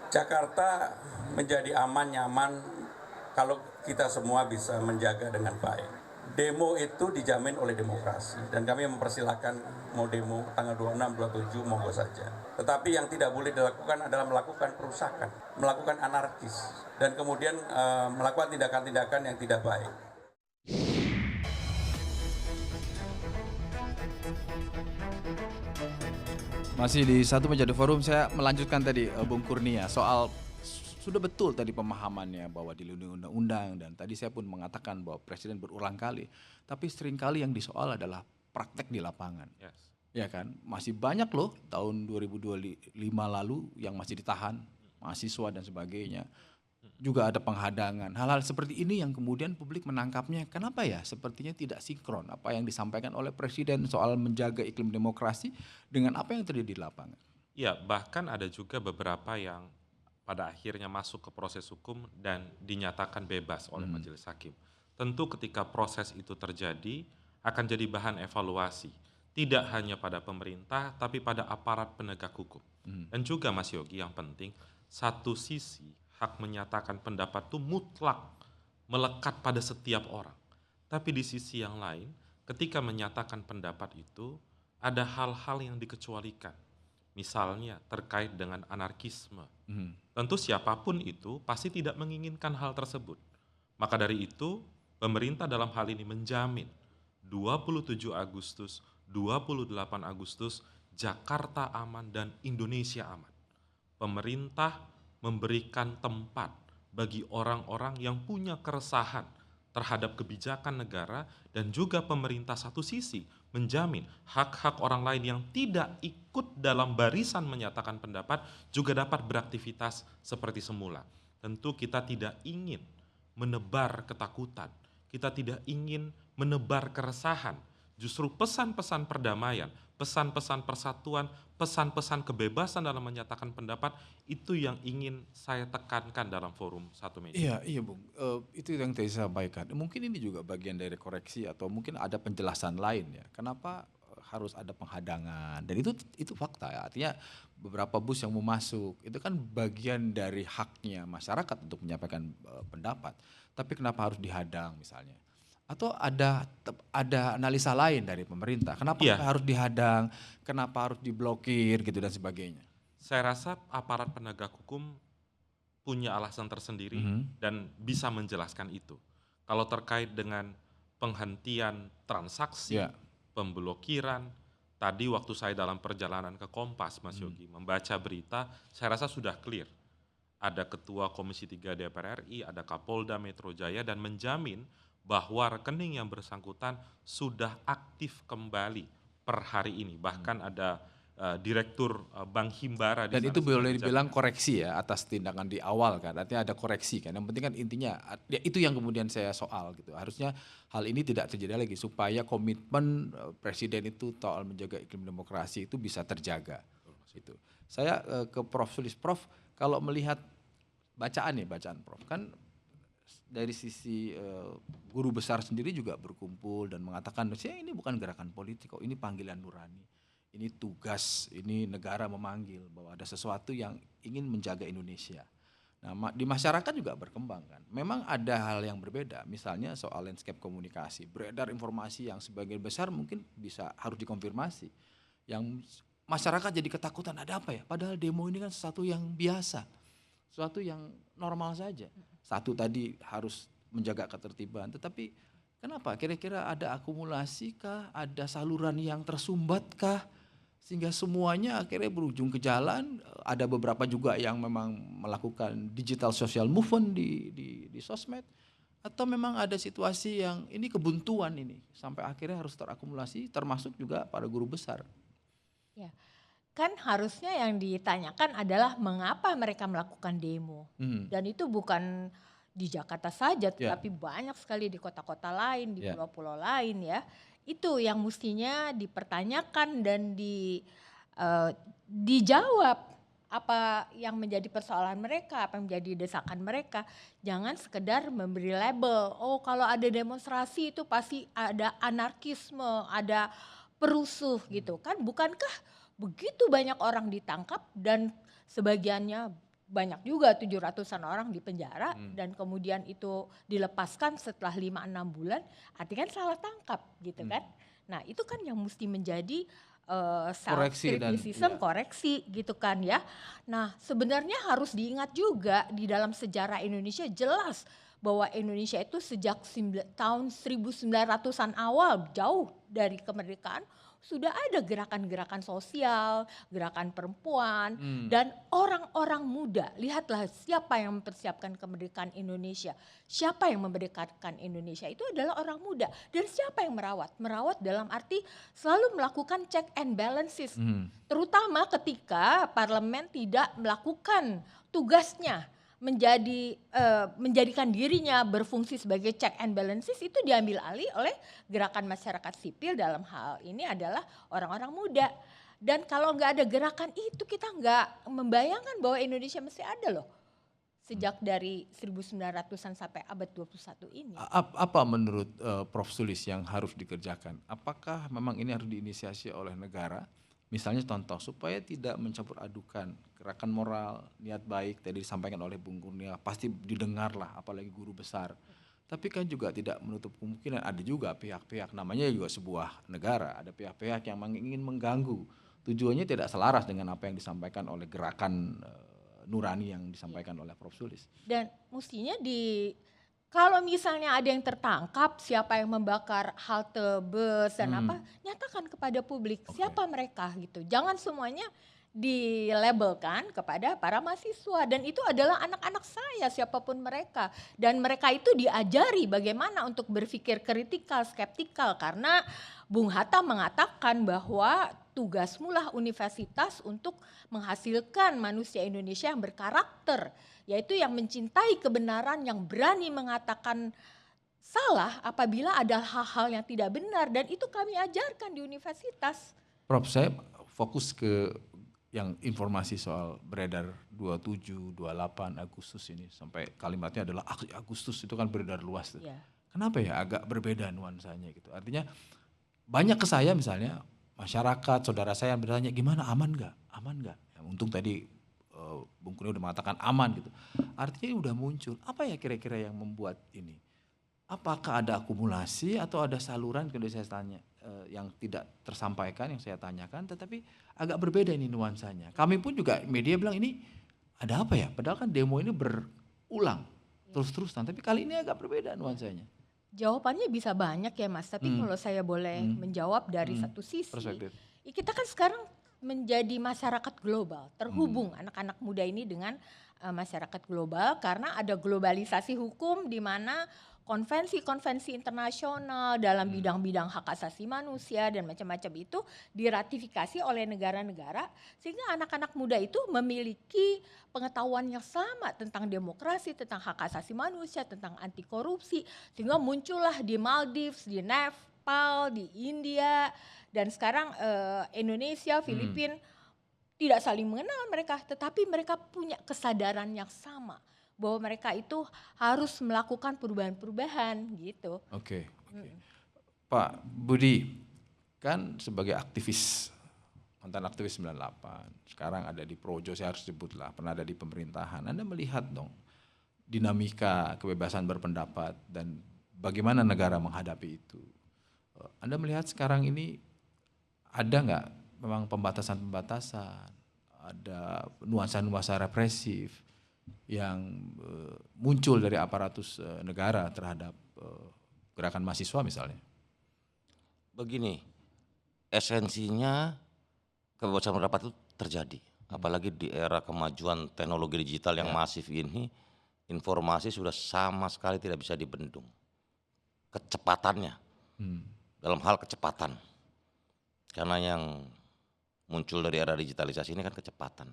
Jakarta menjadi aman, nyaman kalau kita semua bisa menjaga dengan baik. Demo itu dijamin oleh demokrasi dan kami mempersilahkan mau demo tanggal 26, 27 monggo saja. Tetapi yang tidak boleh dilakukan adalah melakukan perusakan, melakukan anarkis dan kemudian melakukan tindakan-tindakan yang tidak baik. Masih di Satu Meja The Forum, saya melanjutkan tadi Bung Kurnia soal sudah betul tadi pemahamannya bahwa dilindungi undang-undang, dan tadi saya pun mengatakan bahwa Presiden berulang kali, tapi seringkali yang disoal adalah praktek di lapangan. Yes. Ya kan, masih banyak loh tahun 2025 lalu yang masih ditahan, mahasiswa dan sebagainya. Juga ada penghadangan. Hal-hal seperti ini yang kemudian publik menangkapnya, kenapa ya sepertinya tidak sinkron apa yang disampaikan oleh Presiden soal menjaga iklim demokrasi dengan apa yang terjadi di lapangan. Ya, bahkan ada juga beberapa yang pada akhirnya masuk ke proses hukum dan dinyatakan bebas oleh majelis hakim. Tentu ketika proses itu terjadi akan jadi bahan evaluasi, tidak hanya pada pemerintah tapi pada aparat penegak hukum. Dan juga Mas Yogi, yang penting satu sisi hak menyatakan pendapat itu mutlak melekat pada setiap orang. Tapi di sisi yang lain, ketika menyatakan pendapat itu ada hal-hal yang dikecualikan. Misalnya terkait dengan anarkisme. Tentu siapapun itu pasti tidak menginginkan hal tersebut. Maka dari itu, pemerintah dalam hal ini menjamin 27 Agustus, 28 Agustus, Jakarta aman dan Indonesia aman. Pemerintah memberikan tempat bagi orang-orang yang punya keresahan terhadap kebijakan negara, dan juga pemerintah satu sisi menjamin hak-hak orang lain yang tidak ikut dalam barisan menyatakan pendapat juga dapat beraktivitas seperti semula. Tentu kita tidak ingin menebar ketakutan, kita tidak ingin menebar keresahan. Justru pesan-pesan perdamaian, pesan-pesan persatuan, pesan-pesan kebebasan dalam menyatakan pendapat, itu yang ingin saya tekankan dalam forum Satu Meja. Iya Bung, itu yang tadi saya sampaikan. Mungkin ini juga bagian dari koreksi atau mungkin ada penjelasan lain ya. Kenapa harus ada penghadangan? Dan itu fakta ya. Artinya beberapa bus yang mau masuk itu kan bagian dari haknya masyarakat untuk menyampaikan pendapat. Tapi kenapa harus dihadang misalnya? Atau ada analisa lain dari pemerintah? Kenapa Iya, harus dihadang? Kenapa harus diblokir gitu dan sebagainya? saya rasa aparat penegak hukum punya alasan tersendiri dan bisa menjelaskan itu. Kalau terkait dengan penghentian transaksi, Ya. pemblokiran, tadi waktu saya dalam perjalanan ke Kompas, Mas Yogi, membaca berita, saya rasa sudah clear. Ada Ketua Komisi 3 DPR RI, ada Kapolda Metro Jaya, dan menjamin bahwa rekening yang bersangkutan sudah aktif kembali per hari ini. Bahkan ada Direktur Bank Himbara di Dan sana itu boleh sebagai dibilang jaminan. koreksi ya atas tindakan di awal kan, artinya ada koreksi kan. Yang penting kan intinya ya itu yang kemudian saya soal gitu. Harusnya hal ini tidak terjadi lagi supaya komitmen Presiden itu soal menjaga iklim demokrasi itu bisa terjaga. Gitu. Saya ke Prof Sulis. Prof, kalau melihat bacaan Prof kan dari sisi guru besar sendiri juga berkumpul dan mengatakan, saya ini bukan gerakan politik kok, ini panggilan nurani. Ini tugas, ini negara memanggil bahwa ada sesuatu yang ingin menjaga Indonesia. Nah, di masyarakat juga berkembang kan. Memang ada hal yang berbeda, misalnya soal landscape komunikasi. Beredar informasi yang sebagian besar mungkin bisa harus dikonfirmasi. Yang masyarakat jadi ketakutan, ada apa ya? Padahal demo ini kan sesuatu yang biasa, sesuatu yang normal saja. Satu tadi harus menjaga ketertiban, tetapi kenapa? Kira-kira ada akumulasi kah? Ada saluran yang tersumbat kah? Sehingga semuanya akhirnya berujung ke jalan. Ada beberapa juga yang memang melakukan digital social movement di sosmed. Atau memang ada situasi yang ini kebuntuan ini. Sampai akhirnya harus terakumulasi termasuk juga para guru besar. Ya, kan harusnya yang ditanyakan adalah mengapa mereka melakukan demo. Dan itu bukan di Jakarta saja, tetapi banyak sekali di kota-kota lain, di pulau-pulau lain ya. Itu yang mestinya dipertanyakan dan dijawab apa yang menjadi persoalan mereka, apa yang menjadi desakan mereka. Jangan sekedar memberi label, oh kalau ada demonstrasi itu pasti ada anarkisme, ada perusuh gitu kan. Bukankah begitu banyak orang ditangkap dan sebagiannya banyak juga 700-an orang di penjara dan kemudian itu dilepaskan setelah 5-6 bulan, artinya kan salah tangkap gitu kan. Nah itu kan yang mesti menjadi Koreksi dan self-criticism, koreksi gitu kan ya. Nah sebenarnya harus diingat juga di dalam sejarah Indonesia jelas bahwa Indonesia itu sejak tahun 1900-an awal, jauh dari kemerdekaan, sudah ada gerakan-gerakan sosial, gerakan perempuan, dan orang-orang muda. Lihatlah siapa yang mempersiapkan kemerdekaan Indonesia. Siapa yang memerdekakan Indonesia itu adalah orang muda. Dan siapa yang merawat? Merawat dalam arti selalu melakukan check and balances. Terutama ketika parlemen tidak melakukan tugasnya. Menjadikan dirinya berfungsi sebagai check and balances, itu diambil alih oleh gerakan masyarakat sipil, dalam hal ini adalah orang-orang muda. Dan kalau nggak ada gerakan itu, kita nggak membayangkan bahwa Indonesia mesti ada loh. Sejak dari 1900-an sampai abad 21 ini. Apa menurut Prof. Sulis yang harus dikerjakan? Apakah memang ini harus diinisiasi oleh negara? Misalnya contoh, supaya tidak mencampur adukan gerakan moral, niat baik tadi disampaikan oleh Bung Kurnia, pasti didengar lah, apalagi guru besar. Tapi kan juga tidak menutup kemungkinan ada juga pihak-pihak, namanya juga sebuah negara, ada pihak-pihak yang ingin mengganggu. Tujuannya tidak selaras dengan apa yang disampaikan oleh gerakan nurani yang disampaikan oleh Prof. Sulis. Dan mestinya kalau misalnya ada yang tertangkap, siapa yang membakar halte bus dan apa, nyatakan kepada publik siapa mereka gitu. Jangan semuanya dilabelkan kepada para mahasiswa, dan itu adalah anak-anak saya siapapun mereka. Dan mereka itu diajari bagaimana untuk berpikir kritikal, skeptikal, karena Bung Hatta mengatakan bahwa tugasmu lah universitas untuk menghasilkan manusia Indonesia yang berkarakter, yaitu yang mencintai kebenaran, yang berani mengatakan salah apabila ada hal-hal yang tidak benar, dan itu kami ajarkan di universitas. Prof, saya fokus ke yang informasi soal beredar 27, 28 Agustus ini, sampai kalimatnya adalah aksi Agustus, itu kan beredar luas tuh. Yeah. Kenapa ya agak berbeda nuansanya gitu? Artinya banyak ke saya misalnya masyarakat, saudara saya yang bertanya gimana, aman nggak? Aman nggak? Ya, untung tadi Bung Kurnia udah mengatakan aman gitu. Artinya udah muncul. Apa ya kira-kira yang membuat ini? Apakah ada akumulasi atau ada saluran kalau saya tanya yang tidak tersampaikan, yang saya tanyakan, tetapi agak berbeda ini nuansanya. Kami pun juga media bilang ini ada apa ya? Padahal kan demo ini berulang terus-terusan, tapi kali ini agak berbeda nuansanya. Jawabannya bisa banyak ya Mas, tapi kalau saya boleh menjawab dari satu sisi, perspektif. Kita kan sekarang menjadi masyarakat global, terhubung anak-anak muda ini dengan masyarakat global, karena ada globalisasi hukum di mana konvensi-konvensi internasional dalam bidang-bidang hak asasi manusia dan macam-macam itu diratifikasi oleh negara-negara, sehingga anak-anak muda itu memiliki pengetahuan yang sama tentang demokrasi, tentang hak asasi manusia, tentang anti korupsi, sehingga muncullah di Maldives, di Nepal, di India, dan sekarang Indonesia, Filipina tidak saling mengenal mereka, tetapi mereka punya kesadaran yang samabahwa mereka itu harus melakukan perubahan-perubahan gitu. Oke. Pak Budi, kan sebagai aktivis, mantan aktivis 98, sekarang ada di Projo, saya harus sebutlah, pernah ada di pemerintahan. Anda melihat dong dinamika kebebasan berpendapat dan bagaimana negara menghadapi itu. Anda melihat sekarang ini ada nggak memang pembatasan-pembatasan, ada nuansa-nuansa represif yang muncul dari aparatus negara terhadap gerakan mahasiswa misalnya? Begini, esensinya kebebasan pendapat itu terjadi. Apalagi di era kemajuan teknologi digital yang masif ini, informasi sudah sama sekali tidak bisa dibendung. Kecepatannya, dalam hal kecepatan. Karena yang muncul dari era digitalisasi ini kan kecepatan.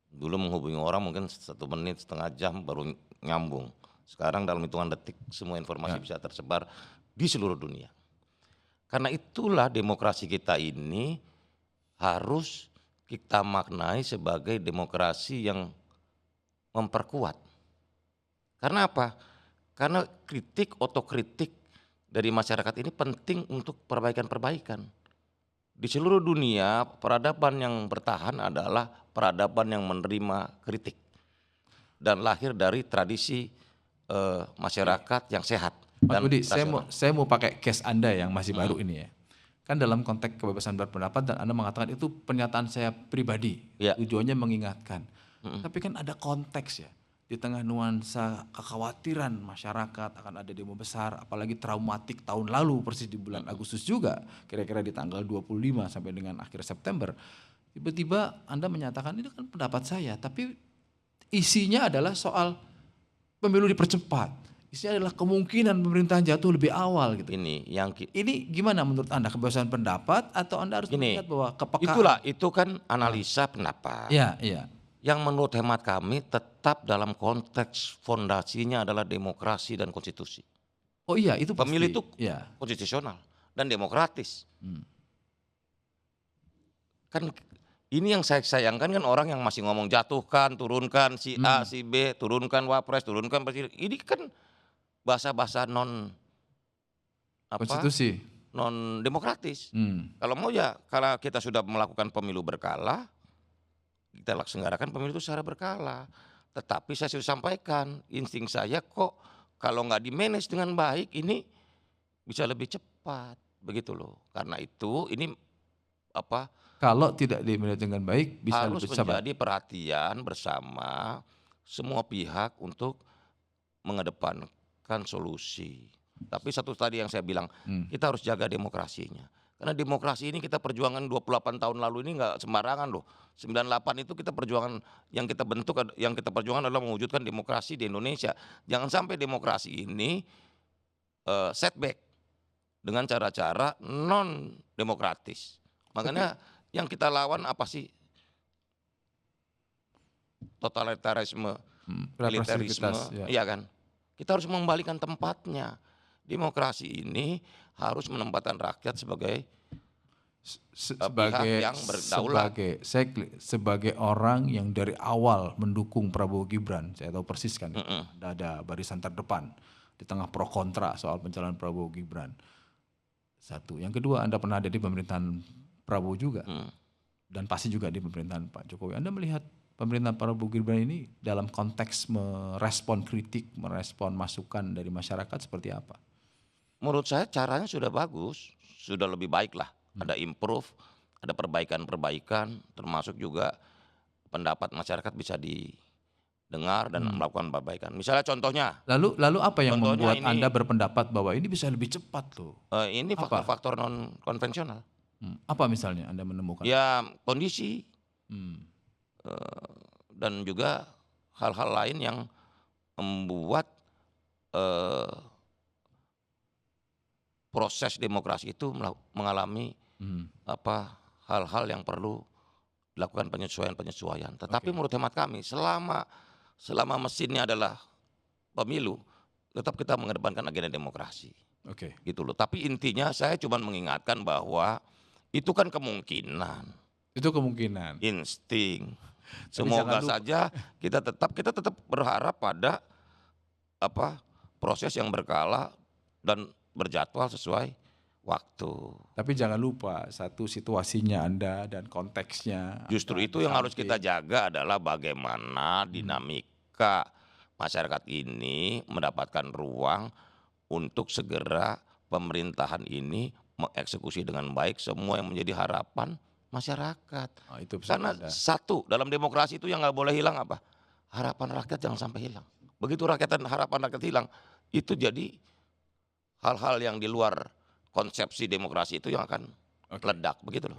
Dulu menghubungi orang mungkin 1 menit, setengah jam baru nyambung. Sekarang dalam hitungan detik semua informasi bisa tersebar di seluruh dunia. Karena itulah demokrasi kita ini harus kita maknai sebagai demokrasi yang memperkuat. Karena apa? Karena kritik, otokritik dari masyarakat ini penting untuk perbaikan-perbaikan. Di seluruh dunia peradaban yang bertahan adalah peradaban yang menerima kritik. dan lahir dari tradisi masyarakat yang sehat. Mas Dan Budi, rasional. saya mau pakai case Anda yang masih baru ini ya. Kan dalam konteks kebebasan berpendapat dan Anda mengatakan itu pernyataan saya pribadi, Ya. tujuannya mengingatkan. Tapi kan ada konteks ya, di tengah nuansa kekhawatiran masyarakat akan ada demo besar, apalagi traumatik tahun lalu persis di bulan Agustus juga, kira-kira di tanggal 25 sampai dengan akhir September. Tiba-tiba Anda menyatakan ini kan pendapat saya, tapi isinya adalah soal pemilu dipercepat. Isinya adalah kemungkinan pemerintahan jatuh lebih awal gitu. Ini gimana menurut Anda, kebebasan pendapat atau Anda harus melihat bahwa kepekaan? Itu kan analisa pendapat. Iya. Yang menurut hemat kami tetap dalam konteks fondasinya adalah demokrasi dan konstitusi. Oh iya, itu pasti. Pemilu itu ya. konstitusional dan demokratis. Kan ini yang saya sayangkan kan orang yang masih ngomong jatuhkan, turunkan si A, si B, turunkan wapres, turunkan presiden. Ini kan bahasa-bahasa Konstitusi. non demokratis. Kalau mau ya, kalau kita sudah melakukan pemilu berkala, kita laksanakan pemilu itu secara berkala. Tetapi saya sudah sampaikan, insting saya kok kalau nggak di-manage dengan baik ini bisa lebih cepat, begitu loh. Karena itu ini kalau tidak di-manage dengan baik bisa harus lebih cepat. menjadi perhatian bersama semua pihak untuk mengedepankan solusi. Tapi satu tadi yang saya bilang, kita harus jaga demokrasinya. Karena demokrasi ini kita perjuangan 28 tahun lalu ini nggak sembarangan loh. 98 itu kita perjuangan, yang kita bentuk, yang kita perjuangan adalah mewujudkan demokrasi di Indonesia. Jangan sampai demokrasi ini setback dengan cara-cara non demokratis. Makanya yang kita lawan apa sih? Totalitarisme, militerisme, iya kan? Kita harus mengembalikan tempatnya. Demokrasi ini harus menempatkan rakyat sebagai pihak yang berdaulat. Sebagai orang yang dari awal mendukung Prabowo Gibran, saya tahu persis kan, ada barisan terdepan di tengah pro kontra soal pencalonan Prabowo Gibran. Satu, yang kedua, Anda pernah ada di pemerintahan Prabowo juga, dan pasti juga di pemerintahan Pak Jokowi. Anda melihat pemerintahan Prabowo Gibran ini dalam konteks merespon kritik, merespon masukan dari masyarakat seperti apa? Menurut saya caranya sudah bagus, sudah lebih baik lah. Ada improve, ada perbaikan-perbaikan, termasuk juga pendapat masyarakat bisa didengar dan melakukan perbaikan. Misalnya contohnya. Lalu apa yang membuat ini, Anda berpendapat bahwa ini bisa lebih cepat loh? Ini faktor-faktor non konvensional. Apa misalnya Anda menemukan? Ya kondisi dan juga hal-hal lain yang membuat proses demokrasi itu mengalami hal-hal yang perlu dilakukan penyesuaian. Tetapi menurut hemat kami selama mesinnya adalah pemilu, tetap kita mengedepankan agenda demokrasi. Gitu loh. Tapi intinya saya cuma mengingatkan bahwa itu kan kemungkinan. Itu kemungkinan. Insting. Semoga saja kita tetap berharap pada proses yang berkala dan berjadwal sesuai waktu. Tapi jangan lupa satu, situasinya Anda dan konteksnya. Justru itu yang harus kita jaga adalah bagaimana dinamika masyarakat ini mendapatkan ruang untuk segera pemerintahan ini mengeksekusi dengan baik semua yang menjadi harapan masyarakat. Karena satu, dalam demokrasi itu yang nggak boleh hilang apa? Harapan rakyat jangan sampai hilang. Begitu harapan rakyat hilang, itu jadi hal-hal yang di luar konsepsi demokrasi itu yang akan meledak, begitu loh.